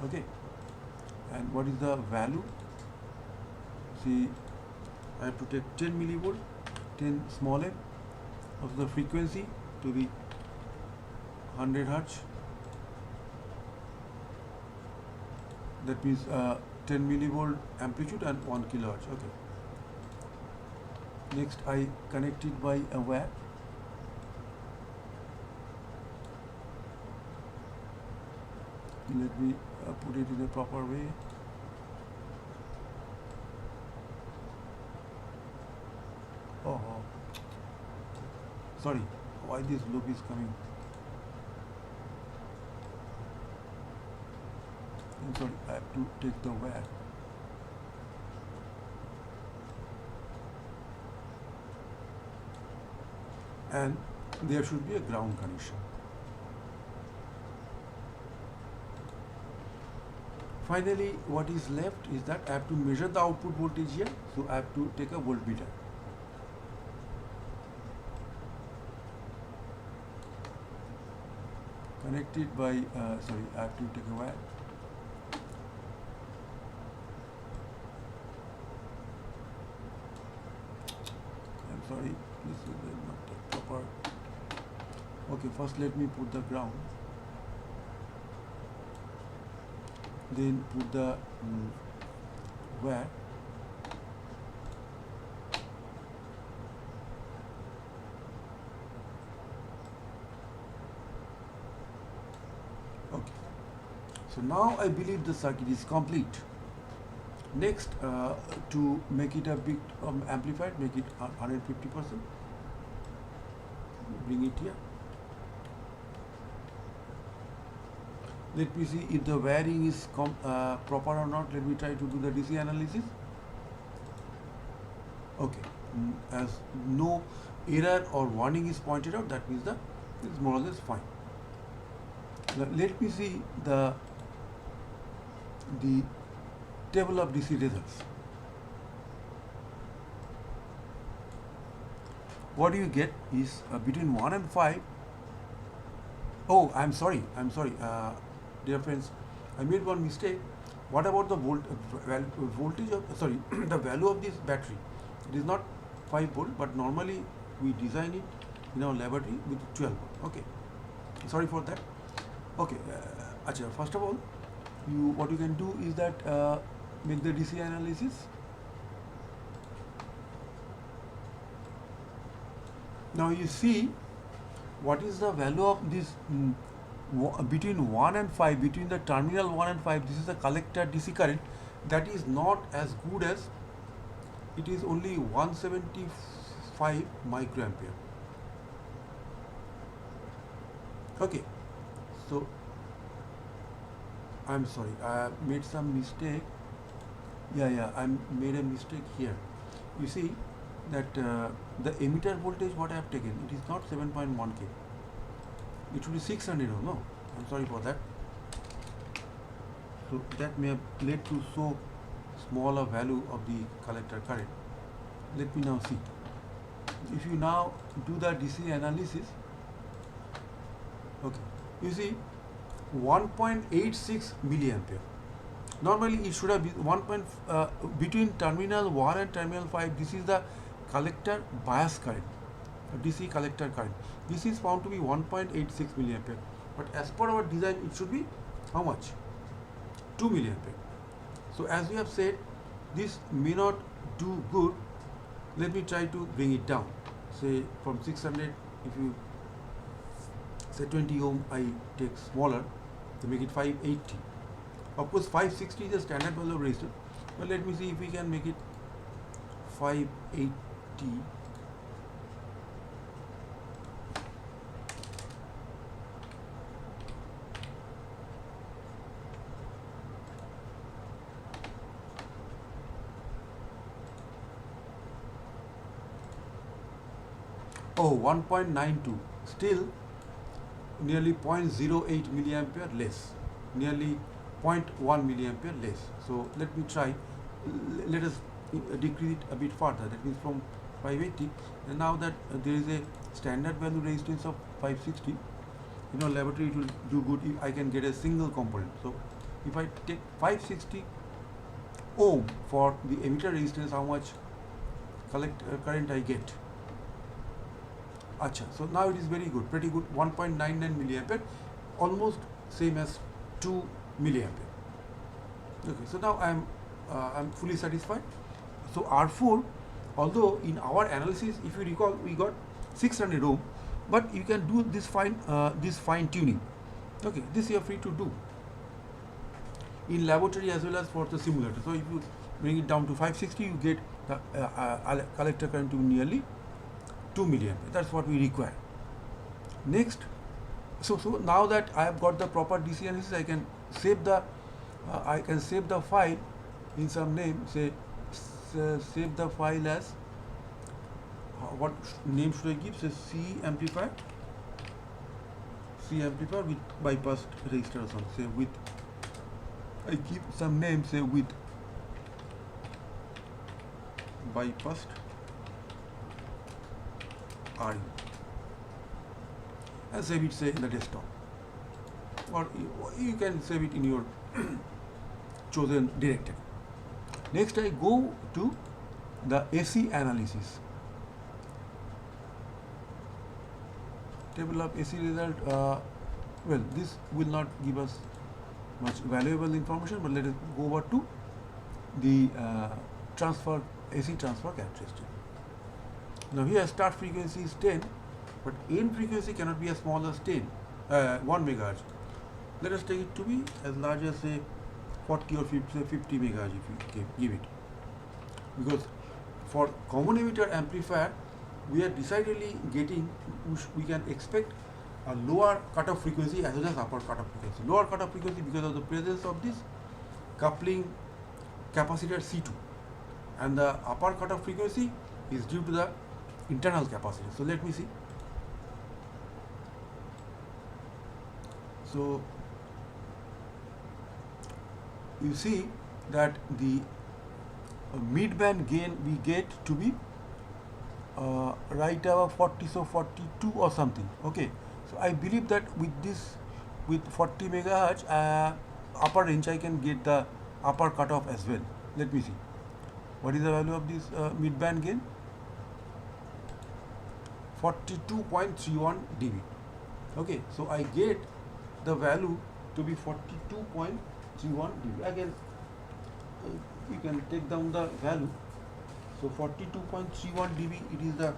Okay, and what is the value? See, I have to take 10 millivolt, 10 small m. Also the frequency to be 100 hertz. That means 10 millivolt amplitude and 1 kilohertz. Okay. Next, I connect it by a wire. Let me put it in a proper way. Oh, sorry. Why this loop is coming? I'm sorry. I have to take the wire. And there should be a ground connection. Finally, what is left is that I have to measure the output voltage here. So I have to take a voltmeter. Connect it by, sorry, I have to take a wire. I'm sorry, this is not proper. Okay, first let me put the ground. Then put the wire. Okay. So now I believe the circuit is complete. Next, to make it a bit amplified, make it 150%. Bring it here. Let me see if the wiring is proper or not. Let me try to do the DC analysis. Okay, as no error or warning is pointed out, that means it's more or less fine. Now, let me see the table of DC results. What you get is between 1 and 5. Oh, I'm sorry. Dear friends, I made one mistake. What about the voltage of, sorry, the value of this battery? It is not 5 volt, but normally we design it in our laboratory with 12 volt. Okay, sorry for that. Okay, first of all, what you can do is that make the DC analysis. Now you see what is the value of this between 1 and 5, between the terminal 1 and 5, this is the collector DC current. That is not as good as, it is only 175 microampere. Okay, so I'm sorry, I made some mistake. I made a mistake here. You see that the emitter voltage what I have taken, it is not 7.1 K. It should be 600 ohm. No, I'm sorry for that. So that may have led to so small a value of the collector current. Let me now see. if you now do the DC analysis, okay, you see 1.86 milliampere. Normally it should have been between terminal 1 and terminal 5. This is the collector bias current, DC collector current. This is found to be 1.86 milliampere. But as per our design, it should be how much? 2 milliampere. So as we have said, this may not do good. Let me try to bring it down. Say from 600, if you say 20 ohm, I take smaller to make it 580. Of course, 560 is the standard value of resistor, but let me see if we can make it 580. Oh, 1.92, still nearly 0.08 milliampere less, nearly 0.1 milliampere less. So let me try, let us decrease it a bit further, that means from 580, and now that there is a standard value resistance of 560, in our laboratory it will do good if I can get a single component. So if I take 560 ohm for the emitter resistance, how much current I get? Acha. So now it is very good, pretty good, 1.99 milliampere, almost same as 2 milliampere. Okay, so now I'm fully satisfied. So R4, although in our analysis, if you recall, we got 600 ohm, but you can do this fine tuning. Okay, this you are free to do in laboratory as well as for the simulator. So if you bring it down to 560, you get the collector current to nearly 2 milliampere. That's what we require. Next, so now that I have got the proper DC analysis, I can save the file in some name. Say save the file as what name should I give? Say C amplifier with bypassed resistor or something. Say with, I give some name. Say with bypassed RE, and save it, say, in the desktop, or you can save it in your chosen directory. Next, I go to the AC analysis. Table of AC result. Well, this will not give us much valuable information, but let us go over to the AC transfer characteristic. Now here start frequency is 10, but end frequency cannot be as small as 1 megahertz. Let us take it to be as large as say 40 or 50 megahertz if you give it. Because for common emitter amplifier, we are decidedly getting, we can expect a lower cutoff frequency as well as upper cutoff frequency. Lower cutoff frequency because of the presence of this coupling capacitor C2, and the upper cutoff frequency is due to the internal capacitor. So let me see. So you see that the mid-band gain we get to be right above 40, so 42 or something. Okay, so I believe that with 40 megahertz upper range, I can get the upper cutoff as well. Let me see. What is the value of this mid-band gain? 42.31 dB. Okay, so I get the value to be 42.31 dB. Again, you can take down the value. So 42.31 dB, it is the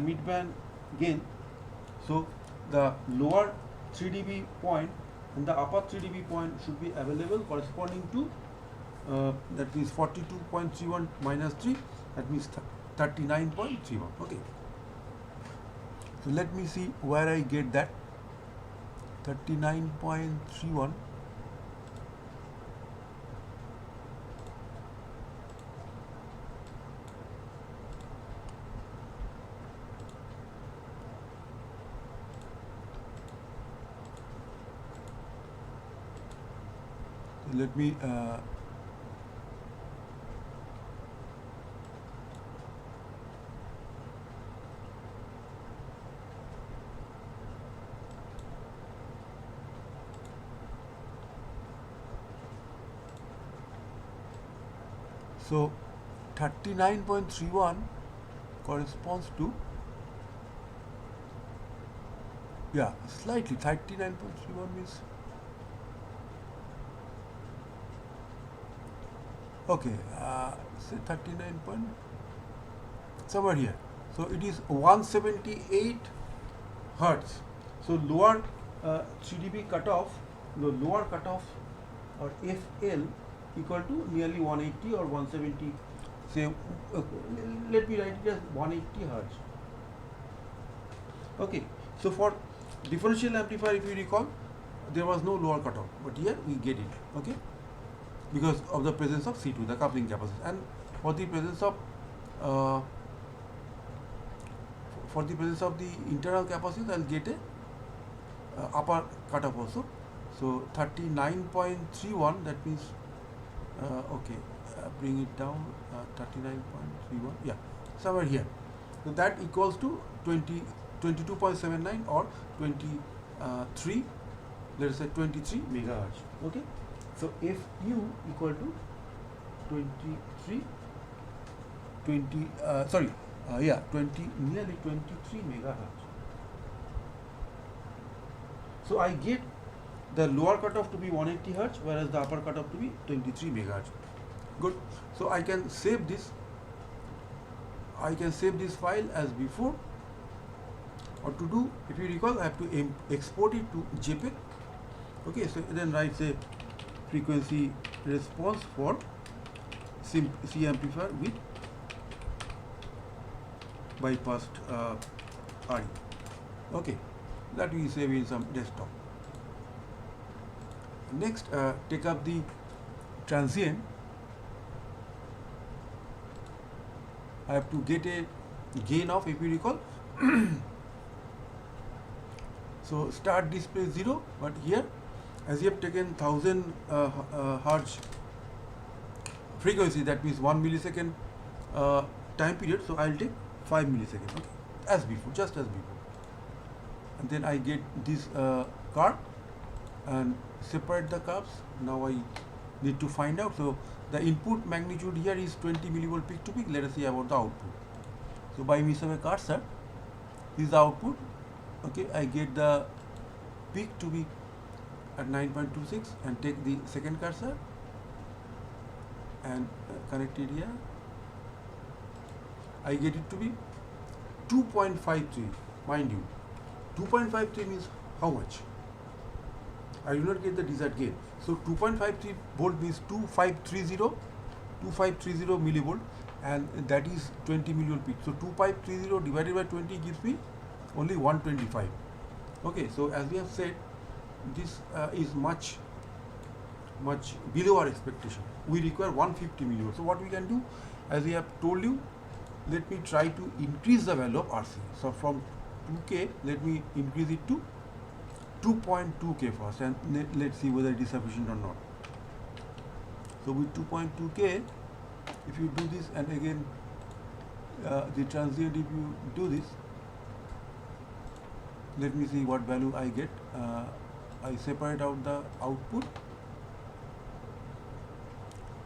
mid-band gain. So the lower 3 dB point and the upper 3 dB point should be available, corresponding to that means 42.31 minus 3, that means 39.31. Okay, so let me see where I get that 39.31. Let me So 39.31 corresponds to, yeah, slightly 39.31 means, okay, say 39 point somewhere here. So it is 178 hertz. So lower 3 dB cutoff, the lower cutoff or FL equal to nearly 180 or 170. Say, let me write it as 180 hertz. Okay. So for differential amplifier, if you recall, there was no lower cutoff, but here we get it. Okay, because of the presence of C2, the coupling capacitance, and for the presence of uh, the internal capacitance, I'll get a upper cutoff also. So 39.31, that means okay, bring it down, 39.31, yeah, somewhere here. So that equals to 22.79 or 23, let us say 23 megahertz. Okay, so Fu equal to 23 20 sorry yeah, 20, nearly 23 megahertz. So I get the lower cutoff to be 180 hertz, whereas the upper cutoff to be 23 megahertz. Good. So I can save this. I can save this file as before. Or to do, if you recall, I have to export it to JPEG. Okay. So then write say frequency response for C amplifier with bypassed RE. Okay. That we save in some desktop. Next, take up the transient. I have to get a gain of, if you recall, so start display 0, but here as you have taken 1000 hertz frequency, that means 1 millisecond time period, so I'll take 5 milliseconds, okay, as before, just as before. And then I get this curve and separate the curves. Now I need to find out. So the input magnitude here is 20 millivolt peak to peak. Let us see about the output. So by means of a cursor, this is the output. Okay, I get the peak to be at 9.26 and take the second cursor and connect it here. I get it to be 2.53, mind you. 2.53 means how much? I do not get the desired gain. So 2.53 volt means 2530 millivolt, and that is 20 millivolt peak. So 2530 divided by 20 gives me only 125. Okay, so as we have said, this is much below our expectation. We require 150 millivolt. So what we can do, as we have told you, let me try to increase the value of RC. So from 2K, let me increase it to 2.2K first, and let's see whether it is sufficient or not. So with 2.2K, if you do this, and again the transient, if you do this, let me see what value I get. I separate out the output.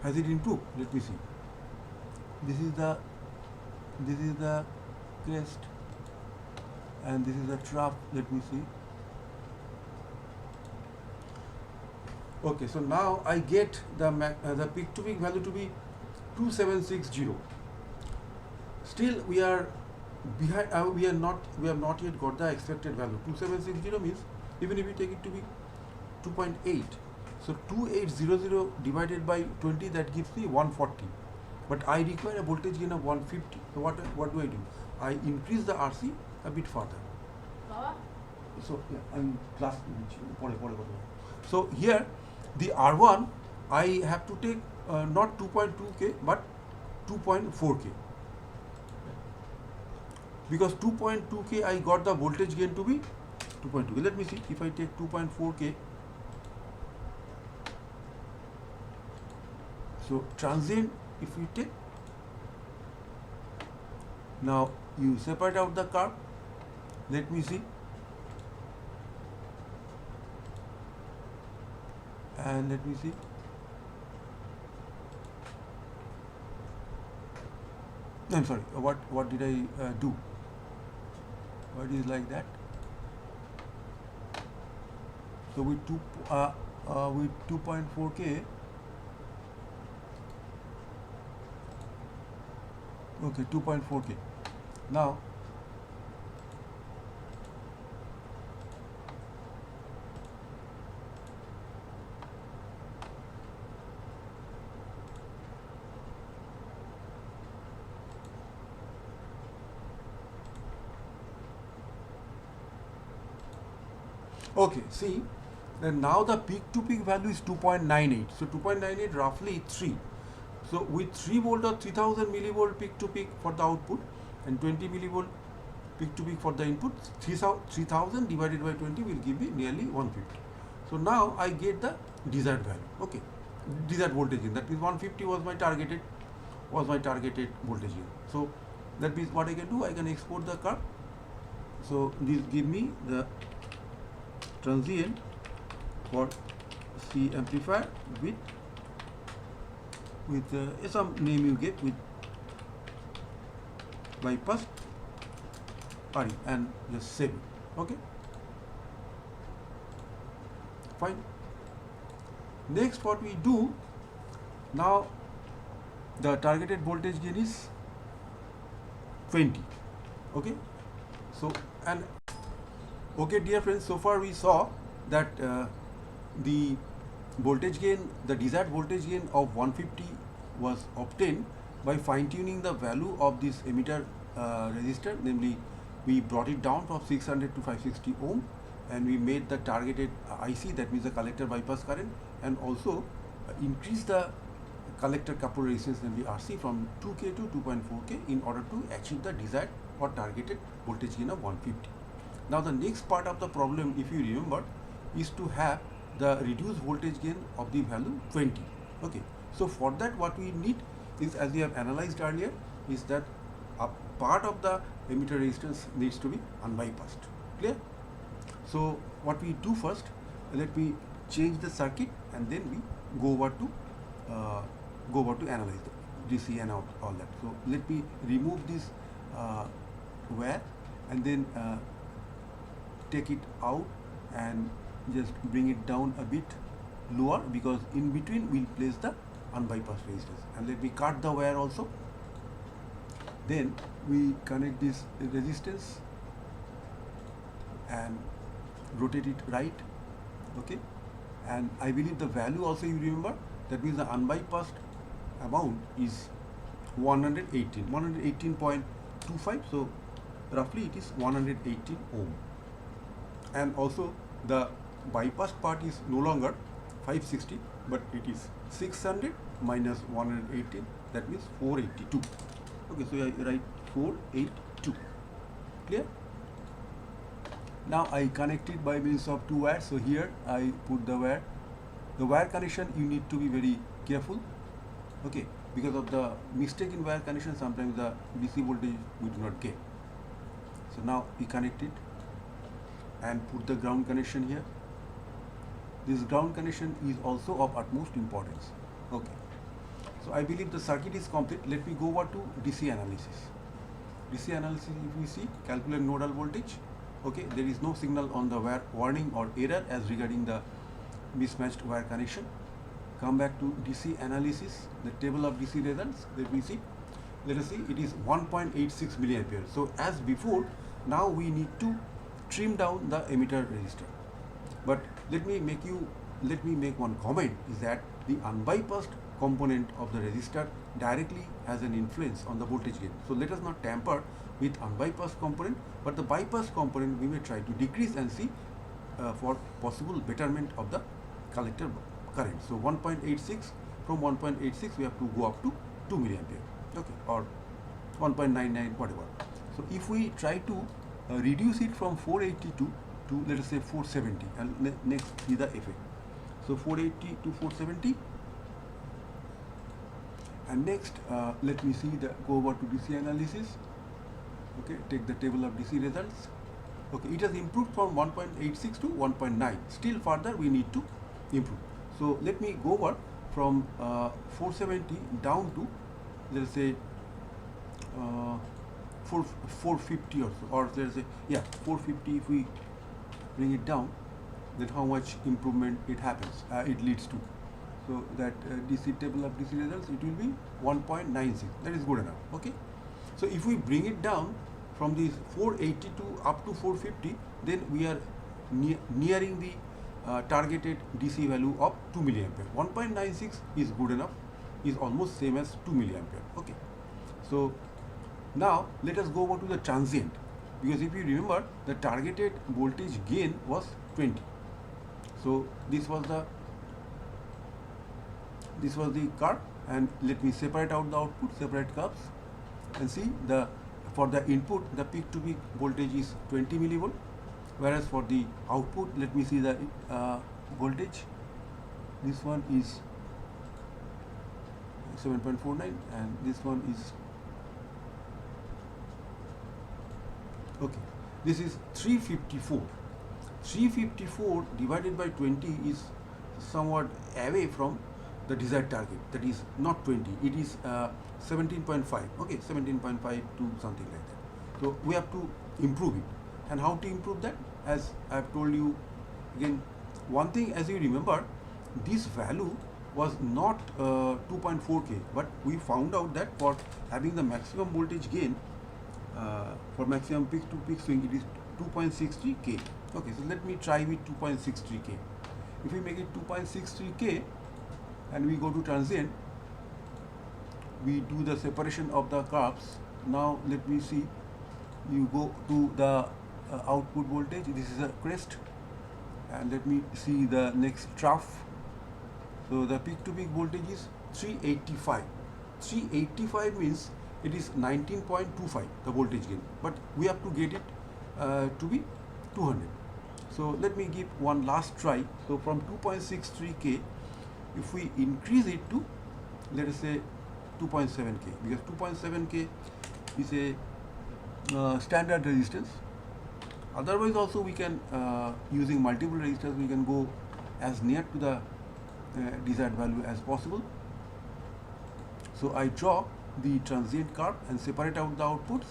Has it improved? Let me see. This is the crest, and this is the trough. Let me see. Okay, so now I get the peak to peak value to be 2760. Still we are behind. We have not yet got the expected value. 2760 means, even if we take it to be 2.8, so 2800 divided by 20, that gives me 140. But I require a voltage gain of 150. So what do I do? I increase the RC a bit further. So yeah, I'm class. So here the R1, I have to take not 2.2K but 2.4K, because 2.2K I got the voltage gain to be 2.2K. Let me see if I take 2.4K. So transient, if you take, now you separate out the curve. Let me see, and let me see. I'm sorry, what did I do? What is like that? So with 2.4K, okay, 2.4K. Now, okay, see, then now the peak to peak value is 2.98. So 2.98 roughly 3. So with 3 volt or 3000 millivolt peak to peak for the output and 20 millivolt peak to peak for the input, 3000 divided by 20 will give me nearly 150. So now I get the desired value. Okay, desired voltage gain. That means 150 was my targeted voltage gain. So that means what I can do, I can export the curve. So this give me the transient for C amplifier with some name you get with bypass RE and just save it. Okay, fine. Next, what we do now, the targeted voltage gain is 20. Okay, so and okay, dear friends, so far we saw that the voltage gain, the desired voltage gain of 150 was obtained by fine tuning the value of this emitter resistor, namely we brought it down from 600 to 560 ohm and we made the targeted IC, that means the collector bypass current, and also increased the collector couple resistance, namely RC, from 2K to 2.4K in order to achieve the desired or targeted voltage gain of 150. Now the next part of the problem, if you remember, is to have the reduced voltage gain of the value 20. Okay, so for that what we need is, as we have analyzed earlier, is that a part of the emitter resistance needs to be unbypassed. Clear? So what we do first, let me change the circuit and then we go over to analyze the DC and out all that. So let me remove this wire and then take it out and just bring it down a bit lower, because in between we'll place the unbypassed resistance. And let me cut the wire also. Then we connect this resistance and rotate it right. Okay, and I believe the value also you remember, that means the unbypassed amount is 118.25, so roughly it is 118 ohm. And also the bypassed part is no longer 560, but it is 600 minus 118, that means 482. Okay, so I write 482. Clear? Now I connect it by means of two wires. So here I put the wire. The wire connection you need to be very careful. Okay, because of the mistake in wire connection, sometimes the DC voltage we do not get. So now we connect it and put the ground connection here. This ground connection is also of utmost importance. Okay, so I believe the circuit is complete. Let me go over to DC analysis. DC analysis, if we see, calculate nodal voltage. Okay, there is no signal on the wire warning or error as regarding the mismatched wire connection. Come back to DC analysis, the table of DC results. Let me see. Let us see, it is 1.86 milliampere. So as before, now we need to trim down the emitter resistor. But let me make one comment, is that the unbypassed component of the resistor directly has an influence on the voltage gain. So let us not tamper with unbypassed component, but the bypassed component we may try to decrease and see for possible betterment of the collector current. So 1.86, from 1.86 we have to go up to 2 milliampere, okay, or 1.99, whatever. So if we try to reduce it from 482 to, let us say, 470, and next see the effect. So 480 to 470, and next let me see the go over to DC analysis. Okay, take the table of DC results. Okay, it has improved from 1.86 to 1.9. Still further we need to improve. So let me go over from 470 down to, let us say, uh, 450 or so, or there's a, yeah, 450. If we bring it down, then how much improvement it happens, it leads to. So that DC table of DC results, it will be 1.96. That is good enough. Okay. So if we bring it down from this 480 to up to 450, then we are nearing the targeted DC value of 2 milliampere. 1.96 is good enough, is almost same as 2 milliampere. Okay. So now let us go over to the transient, because if you remember, the targeted voltage gain was 20. So this was the curve, and let me separate out the output, separate curves, and see the, for the input the peak to peak voltage is 20 millivolt, whereas for the output, let me see the voltage. This one is 7.49 and this one is, okay, this is 354. 354 divided by 20 is somewhat away from the desired target, that is not 20, it is 17.5, okay, 17.5 to something like that. So we have to improve it. And how to improve that? As I have told you again, one thing, as you remember, this value was not 2.4K, but we found out that for having the maximum voltage gain, for maximum peak to peak swing, it is 2.63K. Okay, so let me try with 2.63K. If we make it 2.63K and we go to transient, we do the separation of the curves. Now let me see, you go to the output voltage, this is a crest, and let me see the next trough. So the peak to peak voltage is 385. 385 means it is 19.25 the voltage gain, but we have to get it to be 200. So let me give one last try. So from 2.63K, if we increase it to, let us say, 2.7K, because 2.7K is a standard resistance. Otherwise also we can, using multiple resistors, we can go as near to the desired value as possible. So I draw the transient curve and separate out the outputs.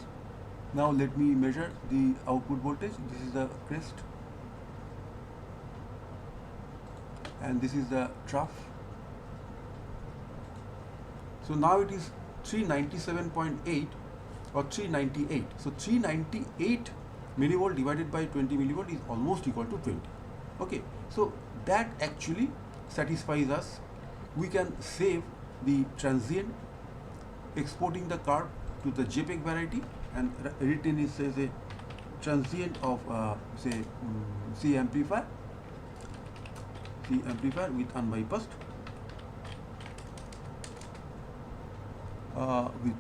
Now let me measure the output voltage. This is the crest and this is the trough. So now it is 397.8 or 398. So 398 millivolt divided by 20 millivolt is almost equal to 20. Okay, so that actually satisfies us. We can save the transient, exporting the curve to the JPEG variety and written it as a transient of say C amplifier with unbypassed with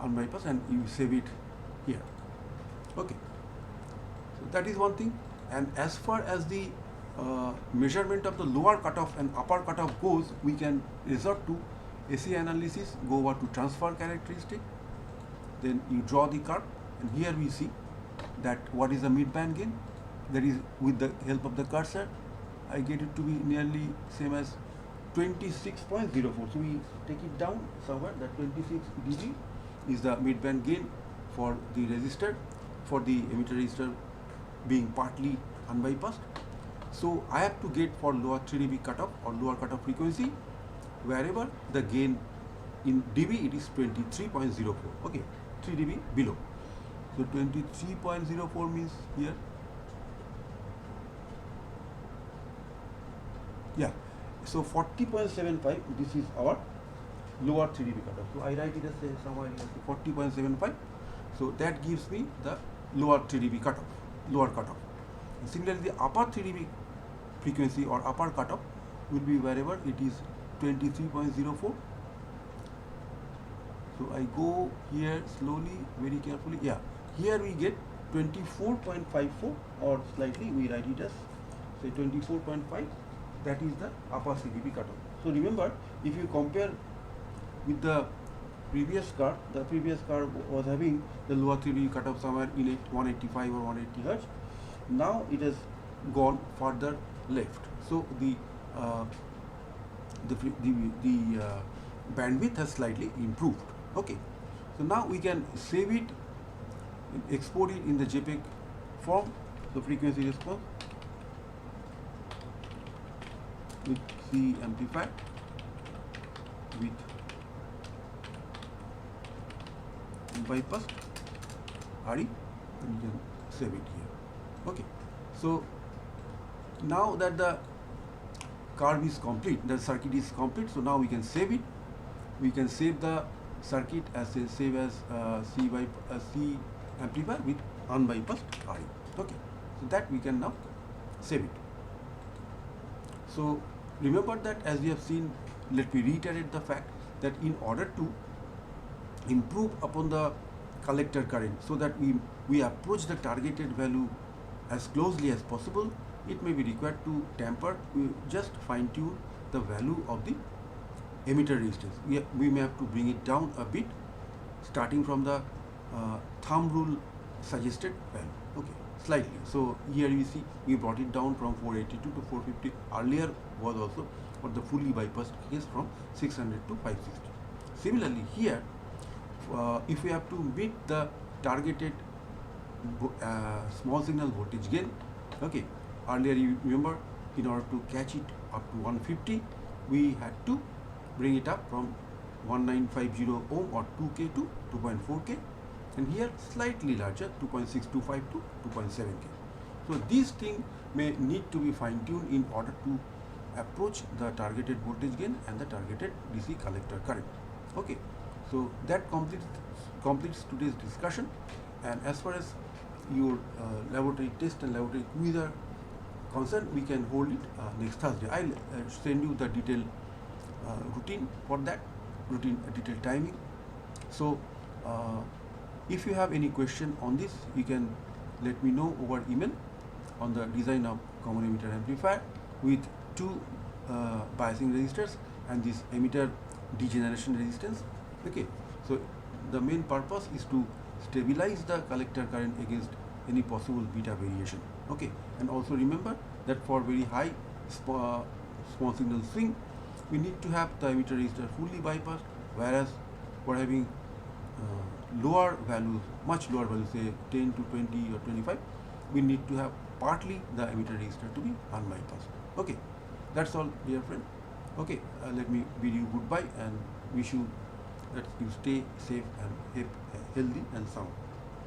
unbypassed, and you save it here. Okay, so that is one thing. And as far as the measurement of the lower cutoff and upper cutoff goes, we can resort to AC analysis, go over to transfer characteristic, then you draw the curve, and here we see that what is the mid-band gain. That is, with the help of the cursor, I get it to be nearly same as 26.04. So we take it down somewhere, that 26 dB is the mid-band gain for the resistor, for the emitter resistor being partly unbypassed. So I have to get for lower 3 dB cutoff or lower cutoff frequency, wherever the gain in dB it is 23.04. Okay, 3 dB below. So 23.04 means here, yeah, so 40.75, this is our lower 3 dB cutoff. So I write it as somewhere 40.75. So that gives me the lower 3 dB cutoff, lower cutoff. And similarly, the upper 3 dB frequency or upper cutoff will be wherever it is 23.04. So I go here slowly, very carefully. Yeah, here we get 24.54, or slightly we write it as say 24.5. That is the upper 3 dB cutoff. So remember, if you compare with the previous curve, the previous curve was having the lower 3 dB cutoff somewhere in 185 or 180 Hz. Now it has gone further left. So the uh, the bandwidth has slightly improved. Okay, so now we can save it, export it in the JPEG form, the frequency response with C amplifier with bypass RE, and you can save it here. Okay, so now that the curve is complete, the circuit is complete, so now we can save it. We can save the circuit as C amplifier with unbypassed RE. Okay, so that we can now save it. So remember that, as we have seen, let me reiterate the fact that in order to improve upon the collector current so that we approach the targeted value as closely as possible, it may be required to tamper, just fine tune the value of the emitter resistance. We may have to bring it down a bit, starting from the thumb rule suggested value. Okay, slightly. So here you see we brought it down from 482 to 450. Earlier was also for the fully bypassed case from 600 to 560. Similarly here, if we have to meet the targeted small signal voltage gain, okay, earlier you remember, in order to catch it up to 150, we had to bring it up from 1950 ohm or 2K to 2.4K, and here slightly larger, 2.625 to 2.7K. So these things may need to be fine-tuned in order to approach the targeted voltage gain and the targeted DC collector current. Okay, so that completes today's discussion. And as far as your laboratory test and laboratory quiz are concerned, we can hold it next Thursday. I'll send you the detailed routine for that, detailed timing. So if you have any question on this, you can let me know over email on the design of common emitter amplifier with two biasing resistors and this emitter degeneration resistance. Okay, so the main purpose is to stabilize the collector current against any possible beta variation. Okay, and also remember that for very high small signal swing, we need to have the emitter resistor fully bypassed, whereas for having lower values, much lower values, say 10 to 20 or 25, we need to have partly the emitter resistor to be unbypassed. Okay, that's all, dear friend. Okay, let me bid you goodbye and wish you that you stay safe and healthy and sound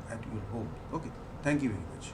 at your home. Okay, thank you very much.